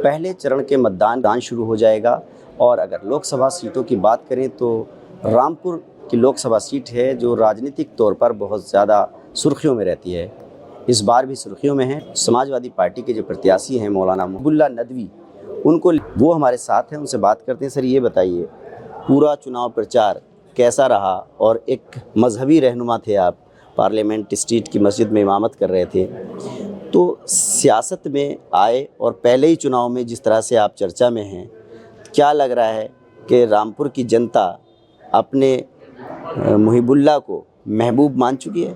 पहले चरण के मतदान शुरू हो जाएगा। और अगर लोकसभा सीटों की बात करें तो रामपुर की लोकसभा सीट है जो राजनीतिक तौर पर बहुत ज़्यादा सुर्खियों में रहती है। इस बार भी सुर्खियों में है। समाजवादी पार्टी के जो प्रत्याशी हैं मौलाना महबूबुल्लाह नदवी, उनको वो हमारे साथ हैं, उनसे बात करते हैं। सर ये बताइए, पूरा चुनाव प्रचार कैसा रहा? और एक मजहबी रहनुमा थे आप, पार्लियामेंट स्ट्रीट की मस्जिद में इमामत कर रहे थे, तो सियासत में आए और पहले ही चुनाव में जिस तरह से आप चर्चा में हैं, क्या लग रहा है कि रामपुर की जनता अपने मुहिबुल्लाह को महबूब मान चुकी है?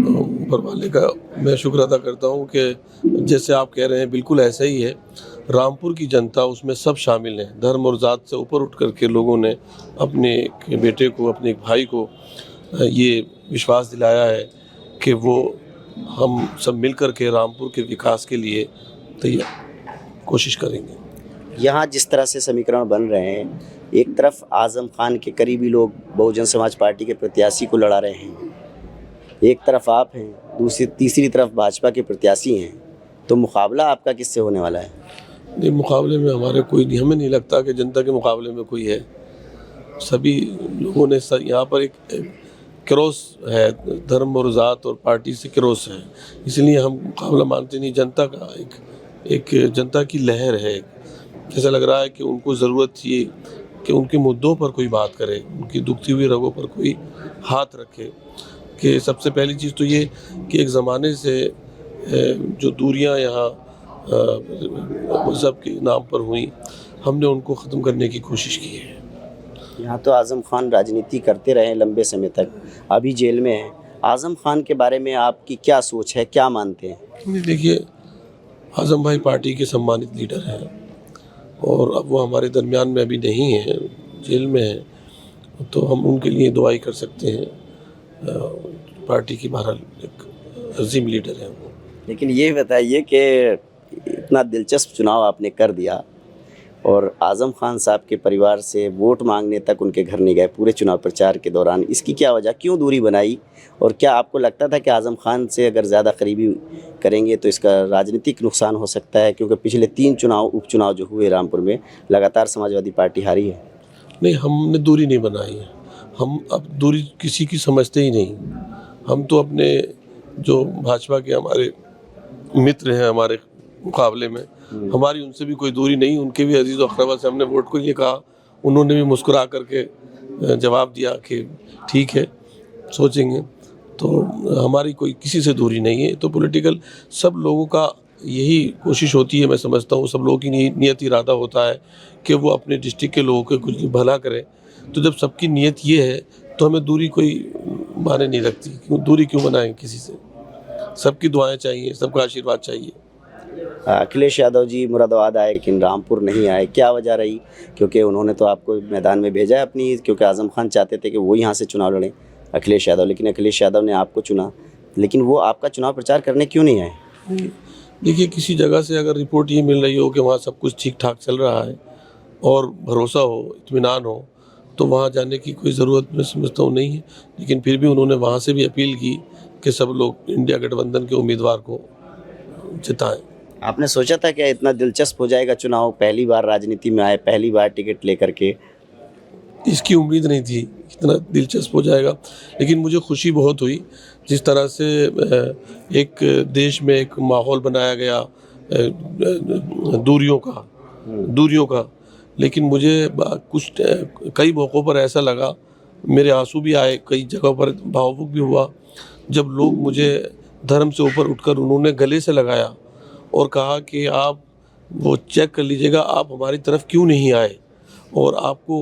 ऊपर वाले का मैं शुक्र अदा करता हूँ कि जैसे आप कह रहे हैं बिल्कुल ऐसा ही है। रामपुर की जनता, उसमें सब शामिल हैं, धर्म और ज़ात से ऊपर उठ करके लोगों ने अपने एक बेटे को, अपने एक भाई को ये विश्वास दिलाया है कि वो हम सब मिल कर के रामपुर के विकास के लिए तैयार कोशिश करेंगे। यहाँ जिस तरह से समीकरण बन रहे हैं, एक तरफ आज़म खान के करीबी लोग बहुजन समाज पार्टी के प्रत्याशी को लड़ा रहे हैं, एक तरफ आप हैं, तीसरी तरफ भाजपा के प्रत्याशी हैं, तो मुकाबला आपका किससे होने वाला है? नहीं, मुकाबले में हमारे कोई नहीं, हमें नहीं लगता कि जनता के मुकाबले में कोई है। सभी लोगों ने यहाँ पर एक क्रॉस है, धर्म और ज़ात और पार्टी से क्रॉस है, इसलिए हम मुकाबला मानते नहीं। जनता का एक जनता की लहर है। ऐसा लग रहा है कि उनको ज़रूरत थी कि उनके मुद्दों पर कोई बात करे, उनकी दुखती हुई रगों पर कोई हाथ रखे। कि सबसे पहली चीज़ तो ये कि एक ज़माने से जो दूरियां यहाँ मज़हब के नाम पर हुई, हमने उनको ख़त्म करने की कोशिश की है। यहाँ तो आज़म खान राजनीति करते रहे लंबे समय तक, अभी जेल में हैं। आज़म खान के बारे में आपकी क्या सोच है, क्या मानते हैं? देखिए, आज़म भाई पार्टी के सम्मानित लीडर हैं और अब वो हमारे दरमियान में अभी नहीं है, जेल में है, तो हम उनके लिए दुआई कर सकते हैं। पार्टी की बहरहाल एक अजीम लीडर है वो। लेकिन ये बताइए कि इतना दिलचस्प चुनाव आपने कर दिया और आज़म खान साहब के परिवार से वोट मांगने तक उनके घर नहीं गए पूरे चुनाव प्रचार के दौरान, इसकी क्या वजह, क्यों दूरी बनाई? और क्या आपको लगता था कि आज़म खान से अगर ज़्यादा करीबी करेंगे तो इसका राजनीतिक नुकसान हो सकता है? क्योंकि पिछले 3 उपचुनाव जो हुए रामपुर में, लगातार समाजवादी पार्टी हारी है। नहीं, हमने दूरी नहीं बनाई है। हम अब दूरी किसी की समझते ही नहीं। हम तो अपने जो भाजपा के हमारे मित्र हैं, हमारे मुकाबले में, हमारी उनसे भी कोई दूरी नहीं। उनके भी अजीज़ और अक़रबा से हमने वोट को ये कहा, उन्होंने भी मुस्कुरा करके जवाब दिया कि ठीक है, सोचेंगे। तो हमारी कोई किसी से दूरी नहीं है। तो पॉलिटिकल सब लोगों का यही कोशिश होती है, मैं समझता हूँ सब लोगों की नियत इरादा होता है कि वो अपने डिस्ट्रिक्ट के लोगों के कुछ भला करें। तो जब सबकी नीयत ये है तो हमें दूरी कोई माने नहीं लगती। क्यों दूरी क्यों बनाएं किसी से? सबकी दुआएं चाहिए, सबका आशीर्वाद चाहिए। अखिलेश यादव जी मुरादाबाद आए लेकिन रामपुर नहीं आए, क्या वजह रही? क्योंकि उन्होंने तो आपको मैदान में भेजा है अपनी, क्योंकि आज़म खान चाहते थे कि वो यहाँ से चुनाव लड़ें, अखिलेश यादव, लेकिन अखिलेश यादव ने आपको चुना, लेकिन वो आपका चुनाव प्रचार करने क्यों नहीं आए? देखिए, किसी जगह से अगर रिपोर्ट ये मिल रही हो कि वहाँ सब कुछ ठीक ठाक चल रहा है और भरोसा हो, इत्मीनान हो, तो वहाँ जाने की कोई ज़रूरत मैं समझता हूँ नहीं है। लेकिन फिर भी उन्होंने वहाँ से भी अपील की कि सब लोग इंडिया गठबंधन के उम्मीदवार को जिताएं। आपने सोचा था क्या इतना दिलचस्प हो जाएगा चुनाव? पहली बार राजनीति में आए, पहली बार टिकट लेकर के। इसकी उम्मीद नहीं थी इतना दिलचस्प हो जाएगा, लेकिन मुझे खुशी बहुत हुई जिस तरह से एक देश में एक माहौल बनाया गया दूरियों का। लेकिन मुझे कुछ कई मौक़ों पर ऐसा लगा, मेरे आंसू भी आए, कई जगहों पर भावुक भी हुआ, जब लोग मुझे धर्म से ऊपर उठकर उन्होंने गले से लगाया और कहा कि आप वो चेक कर लीजिएगा, आप हमारी तरफ क्यों नहीं आए। और आपको,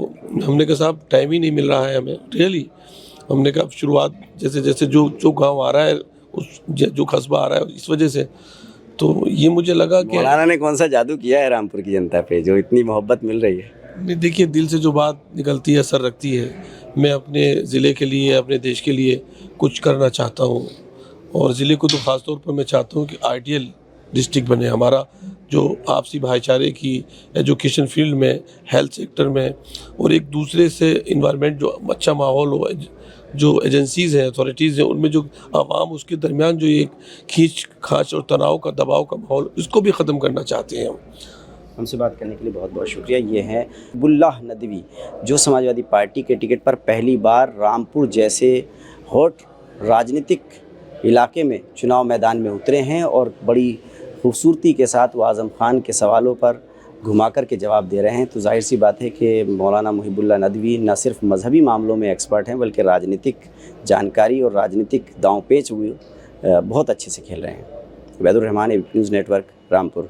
हमने कहा साहब टाइम ही नहीं मिल रहा है हमें, रियली। हमने कहा शुरुआत जैसे जैसे जो गांव आ रहा है, उस जो कस्बा आ रहा है, इस वजह से। तो ये मुझे लगा कि मौलाना ने कौन सा जादू किया है रामपुर की जनता पे जो इतनी मोहब्बत मिल रही है? देखिए, दिल से जो बात निकलती है असर रखती है। मैं अपने ज़िले के लिए, अपने देश के लिए कुछ करना चाहता हूँ और ज़िले को तो ख़ास तौर पर मैं चाहता हूँ कि आइडियल डिस्ट्रिक्ट बने हमारा, जो आपसी भाईचारे की, एजुकेशन फील्ड में, हेल्थ सेक्टर में, और एक दूसरे से इन्वायरमेंट जो अच्छा माहौल हो, जो एजेंसीज़ हैं, अथॉरिटीज़ हैं, उनमें जो आवाम उसके दरमियान जो एक खींच खाच और तनाव का, दबाव का माहौल, इसको भी ख़त्म करना चाहते हैं हम। हमसे बात करने के लिए बहुत बहुत शुक्रिया। ये हैं बुल्लाह नदवी, जो समाजवादी पार्टी के टिकट पर पहली बार रामपुर जैसे हॉट राजनीतिक इलाके में चुनाव मैदान में उतरे हैं और बड़ी खूबसूरती के साथ वो आज़म खान के सवालों पर घुमा कर के जवाब दे रहे हैं। तो जाहिर सी बात है कि मौलाना मुहिबुल्लाह नदवी न सिर्फ मजहबी मामलों में एक्सपर्ट हैं, बल्कि राजनीतिक जानकारी और राजनीतिक दांव पेच हुए बहुत अच्छे से खेल रहे हैं। Ubaidur Rahman, ABP news network, Rampur.